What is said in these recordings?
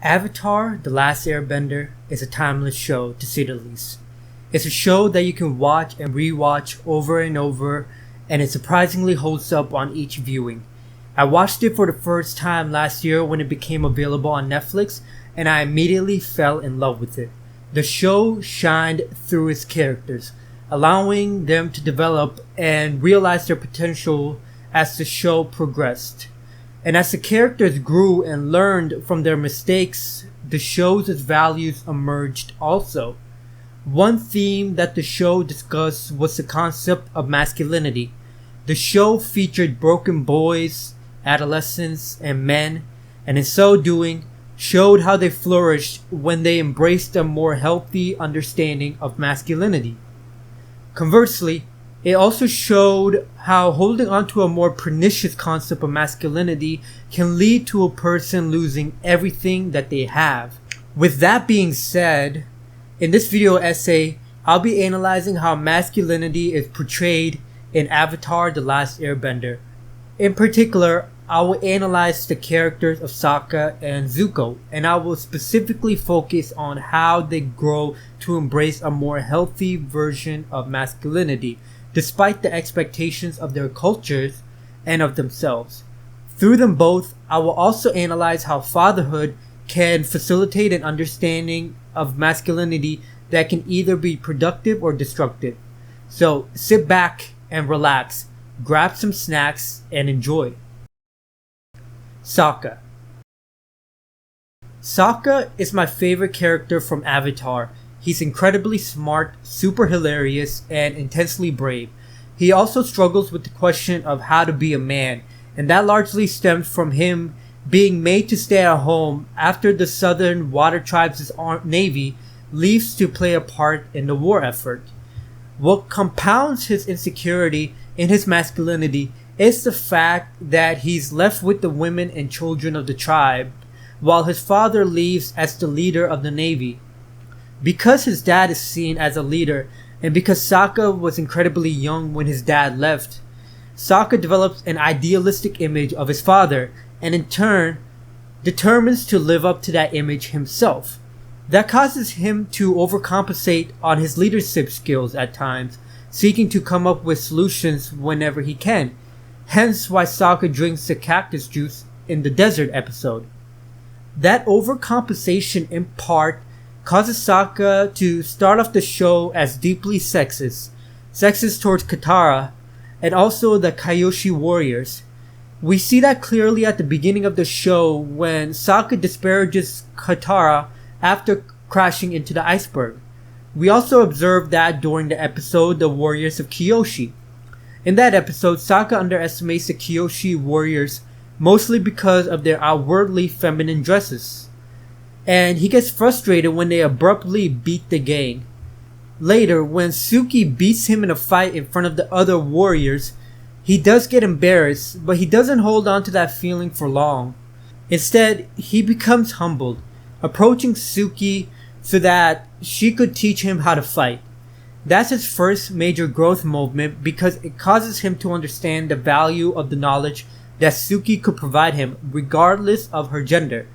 Avatar: The Last Airbender is a timeless show, to say the least. It's a show that you can watch and rewatch over and over, and it surprisingly holds up on each viewing. I watched it for the first time last year when it became available on Netflix, and I immediately fell in love with it. The show shined through its characters, allowing them to develop and realize their potential as the show progressed. And as the characters grew and learned from their mistakes, the show's values emerged also. One theme that the show discussed was the concept of masculinity. The show featured broken boys, adolescents, and men, and in so doing, showed how they flourished when they embraced a more healthy understanding of masculinity. Conversely, it also showed how holding on to a more pernicious concept of masculinity can lead to a person losing everything that they have. With that being said, in this video essay, I'll be analyzing how masculinity is portrayed in Avatar: The Last Airbender. In particular, I will analyze the characters of Sokka and Zuko, and I will specifically focus on how they grow to embrace a more healthy version of masculinity, despite the expectations of their cultures and of themselves. Through them both, I will also analyze how fatherhood can facilitate an understanding of masculinity that can either be productive or destructive. So sit back and relax, grab some snacks, and enjoy. Sokka. Sokka is my favorite character from Avatar. He's incredibly smart, super hilarious, and intensely brave. He also struggles with the question of how to be a man, and that largely stems from him being made to stay at home after the Southern Water Tribes' navy leaves to play a part in the war effort. What compounds his insecurity in his masculinity is the fact that he's left with the women and children of the tribe, while his father leaves as the leader of the navy. Because his dad is seen as a leader, and because Sokka was incredibly young when his dad left, Sokka develops an idealistic image of his father, and in turn, determines to live up to that image himself. That causes him to overcompensate on his leadership skills at times, seeking to come up with solutions whenever he can. Hence why Sokka drinks the cactus juice in the desert episode. That overcompensation in part causes Sokka to start off the show as deeply sexist towards Katara, and also the Kyoshi warriors. We see that clearly at the beginning of the show when Sokka disparages Katara after crashing into the iceberg. We also observe that during the episode The Warriors of Kyoshi. In that episode, Sokka underestimates the Kyoshi warriors mostly because of their outwardly feminine dresses, and he gets frustrated when they abruptly beat the gang. Later, when Suki beats him in a fight in front of the other warriors, he does get embarrassed, but he doesn't hold on to that feeling for long. Instead, he becomes humbled, approaching Suki so that she could teach him how to fight. That's his first major growth moment because it causes him to understand the value of the knowledge that Suki could provide him regardless of her gender.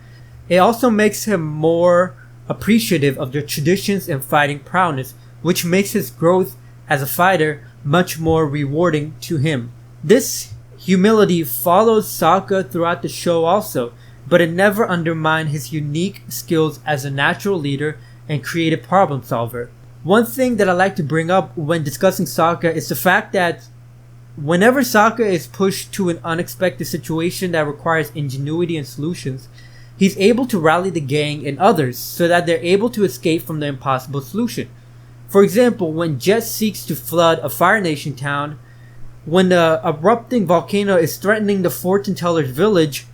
It also makes him more appreciative of the traditions and fighting prowess, which makes his growth as a fighter much more rewarding to him. This humility follows Sokka throughout the show also, but it never undermined his unique skills as a natural leader and creative problem solver. One thing that I like to bring up when discussing Sokka is the fact that whenever Sokka is pushed to an unexpected situation that requires ingenuity and solutions, he's able to rally the gang and others so that they're able to escape from the impossible solution. For example, when Jet seeks to flood a Fire Nation town, when the erupting volcano is threatening the fortune teller's village,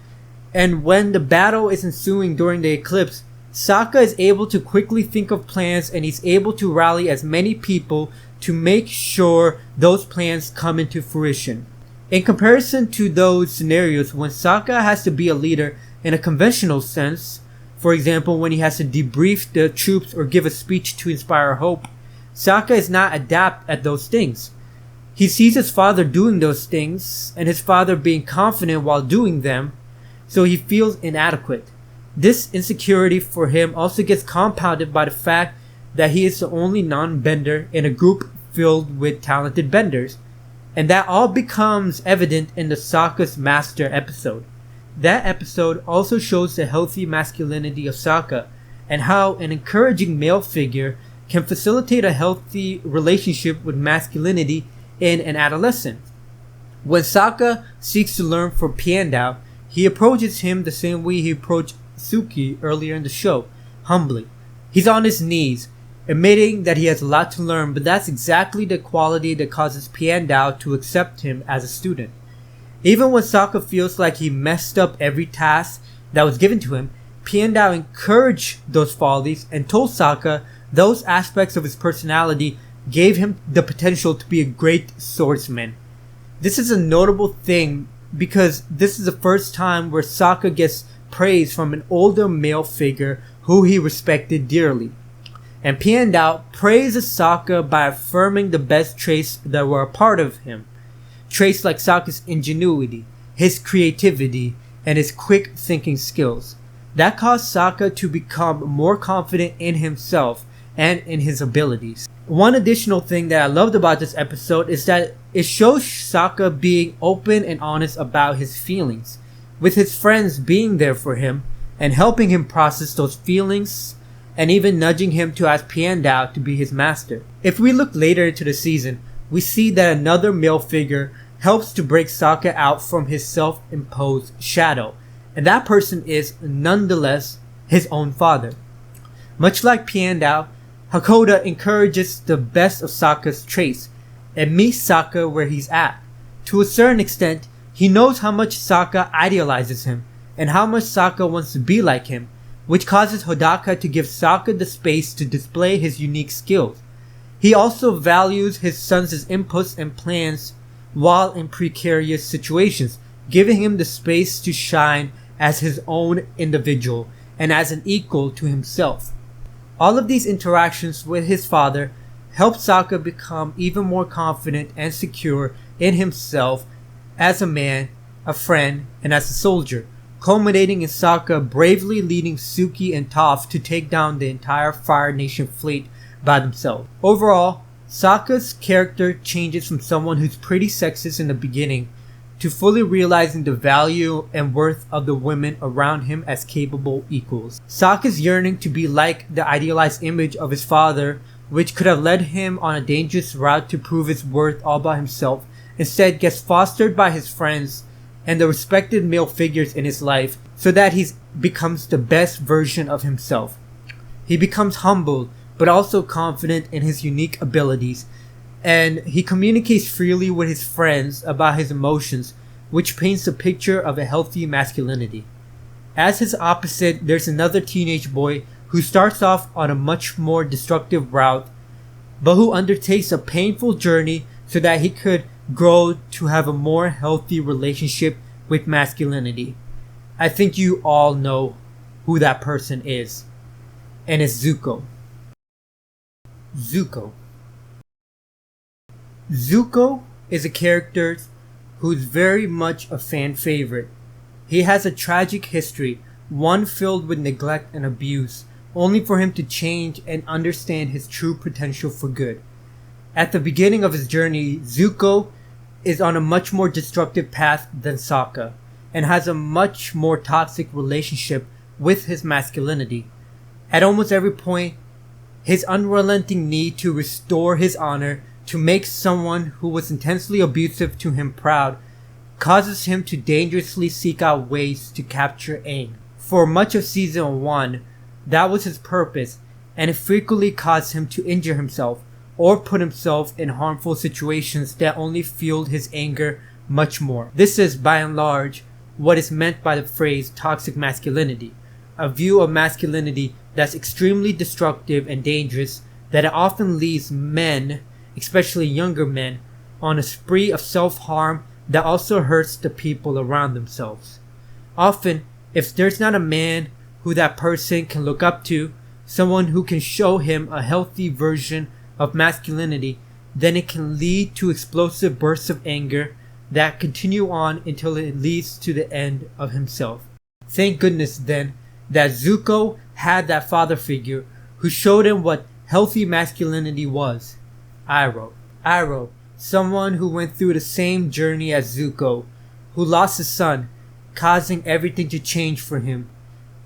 and when the battle is ensuing during the eclipse, Sokka is able to quickly think of plans and he's able to rally as many people to make sure those plans come into fruition. In comparison to those scenarios when Sokka has to be a leader in a conventional sense, for example when he has to debrief the troops or give a speech to inspire hope, Sokka is not adept at those things. He sees his father doing those things and his father being confident while doing them, so he feels inadequate. This insecurity for him also gets compounded by the fact that he is the only non-bender in a group filled with talented benders, and that all becomes evident in the Sokka's Master episode. That episode also shows the healthy masculinity of Sokka, and how an encouraging male figure can facilitate a healthy relationship with masculinity in an adolescent. When Sokka seeks to learn from Piandao, he approaches him the same way he approached Suki earlier in the show, humbly. He's on his knees, admitting that he has a lot to learn, but that's exactly the quality that causes Piandao to accept him as a student. Even when Sokka feels like he messed up every task that was given to him, Piandao encouraged those follies and told Sokka those aspects of his personality gave him the potential to be a great swordsman. This is a notable thing because this is the first time where Sokka gets praise from an older male figure who he respected dearly. And Piandao praises Sokka by affirming the best traits that were a part of him. Traits like Sokka's ingenuity, his creativity, and his quick thinking skills. That caused Sokka to become more confident in himself and in his abilities. One additional thing that I loved about this episode is that it shows Sokka being open and honest about his feelings, with his friends being there for him and helping him process those feelings, and even nudging him to ask Piandao to be his master. If we look later into the season, we see that another male figure helps to break Sokka out from his self-imposed shadow, and that person is nonetheless his own father. Much like Piandao, Hakoda encourages the best of Sokka's traits and meets Sokka where he's at. To a certain extent, he knows how much Sokka idealizes him and how much Sokka wants to be like him, which causes Hodaka to give Sokka the space to display his unique skills. He also values his son's inputs and plans while in precarious situations, giving him the space to shine as his own individual and as an equal to himself. All of these interactions with his father help Sokka become even more confident and secure in himself as a man, a friend, and as a soldier, culminating in Sokka bravely leading Suki and Toph to take down the entire Fire Nation fleet by themselves. Overall, Sokka's character changes from someone who's pretty sexist in the beginning to fully realizing the value and worth of the women around him as capable equals. Sokka's yearning to be like the idealized image of his father, which could have led him on a dangerous route to prove his worth all by himself, instead gets fostered by his friends and the respected male figures in his life so that he becomes the best version of himself. He becomes humble but also confident in his unique abilities, and he communicates freely with his friends about his emotions, which paints a picture of a healthy masculinity. As his opposite, there's another teenage boy who starts off on a much more destructive route, but who undertakes a painful journey so that he could grow to have a more healthy relationship with masculinity. I think you all know who that person is, and it's Zuko. Zuko is a character who's very much a fan favorite. He has a tragic history, one filled with neglect and abuse, only for him to change and understand his true potential for good. At the beginning of his journey, Zuko is on a much more destructive path than Sokka, and has a much more toxic relationship with his masculinity. At almost every point, his unrelenting need to restore his honor, to make someone who was intensely abusive to him proud, causes him to dangerously seek out ways to capture Aang. For much of season 1, that was his purpose, and it frequently caused him to injure himself or put himself in harmful situations that only fueled his anger much more. This is, by and large, what is meant by the phrase toxic masculinity, a view of masculinity that's extremely destructive and dangerous, that it often leaves men, especially younger men, on a spree of self-harm that also hurts the people around themselves. Often, if there's not a man who that person can look up to, someone who can show him a healthy version of masculinity, then it can lead to explosive bursts of anger that continue on until it leads to the end of himself. Thank goodness then that Zuko had that father figure who showed him what healthy masculinity was. Iroh, someone who went through the same journey as Zuko, who lost his son, causing everything to change for him,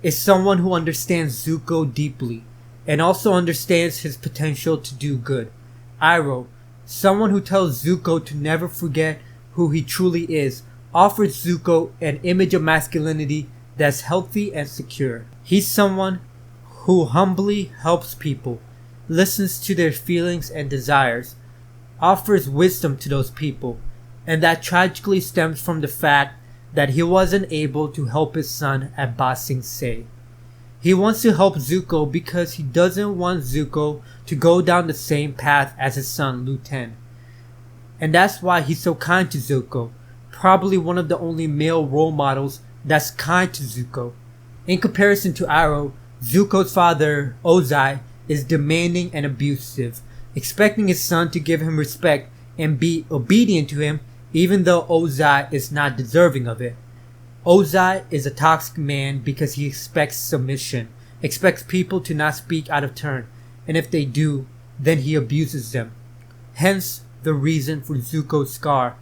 is someone who understands Zuko deeply and also understands his potential to do good. Iroh, someone who tells Zuko to never forget who he truly is, offers Zuko an image of masculinity that's healthy and secure. He's someone who humbly helps people, listens to their feelings and desires, offers wisdom to those people, and that tragically stems from the fact that he wasn't able to help his son at Ba Sing Se. He wants to help Zuko because he doesn't want Zuko to go down the same path as his son Lu Ten. And that's why he's so kind to Zuko, probably one of the only male role models that's kind to Zuko. In comparison to Iroh, Zuko's father, Ozai, is demanding and abusive, expecting his son to give him respect and be obedient to him even though Ozai is not deserving of it. Ozai is a toxic man because he expects submission, expects people to not speak out of turn, and if they do, then he abuses them. Hence the reason for Zuko's scar,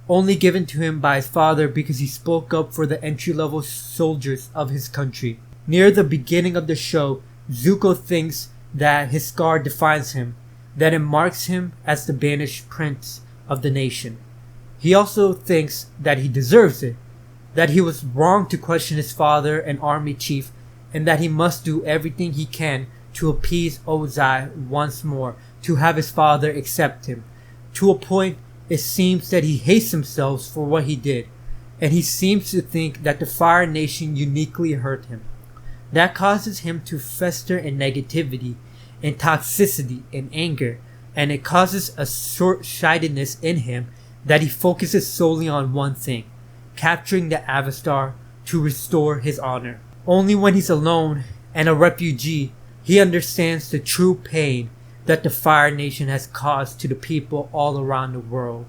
only given to him by his father because he spoke up for the entry-level soldiers of his country. Near the beginning of the show, Zuko thinks that his scar defines him, that it marks him as the banished prince of the nation. He also thinks that he deserves it, that he was wrong to question his father and army chief, and that he must do everything he can to appease Ozai once more, to have his father accept him. To a point, it seems that he hates himself for what he did, and he seems to think that the Fire Nation uniquely hurt him. That causes him to fester in negativity, in toxicity, in anger, and it causes a short-sightedness in him that he focuses solely on one thing, capturing the Avatar to restore his honor. Only when he's alone and a refugee, he understands the true pain that the Fire Nation has caused to the people all around the world.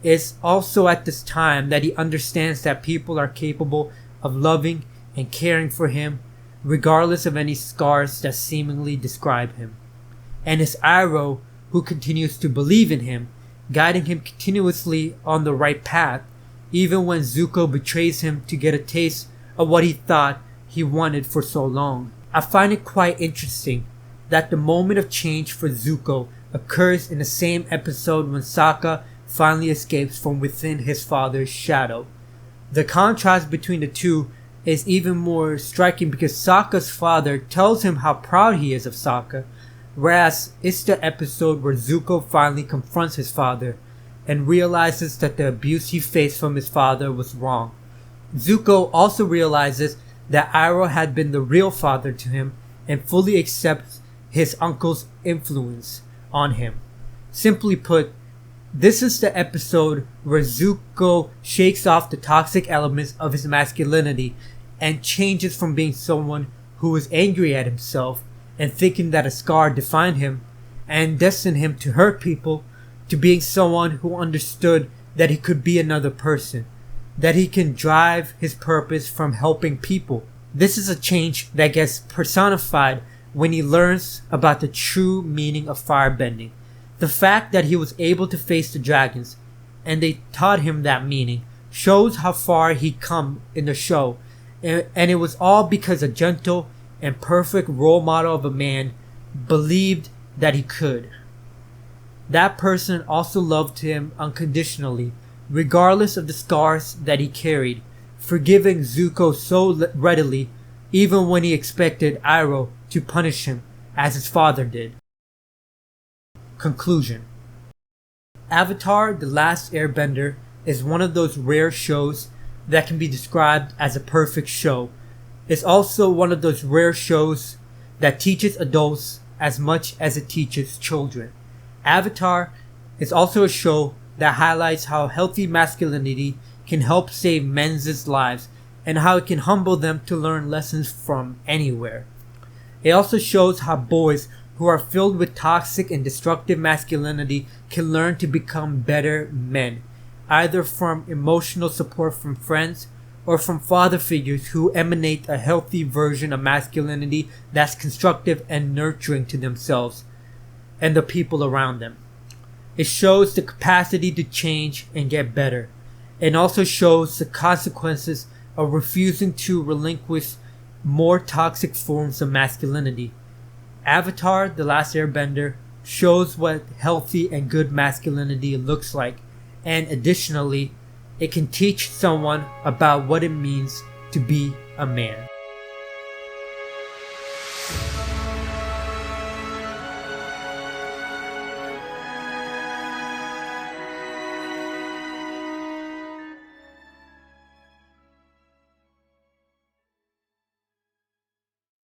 It's also at this time that he understands that people are capable of loving and caring for him, regardless of any scars that seemingly describe him. And it's Iroh who continues to believe in him, guiding him continuously on the right path, even when Zuko betrays him to get a taste of what he thought he wanted for so long. I find it quite interesting that the moment of change for Zuko occurs in the same episode when Sokka finally escapes from within his father's shadow. The contrast between the two is even more striking because Sokka's father tells him how proud he is of Sokka, whereas it's the episode where Zuko finally confronts his father and realizes that the abuse he faced from his father was wrong. Zuko also realizes that Iroh had been the real father to him and fully accepts his uncle's influence on him. Simply put, this is the episode where Zuko shakes off the toxic elements of his masculinity and changes from being someone who was angry at himself and thinking that a scar defined him and destined him to hurt people, to being someone who understood that he could be another person, that he can drive his purpose from helping people. This is a change that gets personified when he learns about the true meaning of firebending. The fact that he was able to face the dragons and they taught him that meaning shows how far he'd come in the show, and it was all because a gentle and perfect role model of a man believed that he could. That person also loved him unconditionally, regardless of the scars that he carried, forgiving Zuko so readily even when he expected Iroh to punish him as his father did. Conclusion. Avatar: The Last Airbender is one of those rare shows that can be described as a perfect show. It's also one of those rare shows that teaches adults as much as it teaches children. Avatar is also a show that highlights how healthy masculinity can help save men's lives and how it can humble them to learn lessons from anywhere. It also shows how boys who are filled with toxic and destructive masculinity can learn to become better men, either from emotional support from friends or from father figures who emanate a healthy version of masculinity that's constructive and nurturing to themselves and the people around them. It shows the capacity to change and get better, and also shows the consequences of refusing to relinquish more toxic forms of masculinity. Avatar: The Last Airbender shows what healthy and good masculinity looks like, and additionally, it can teach someone about what it means to be a man.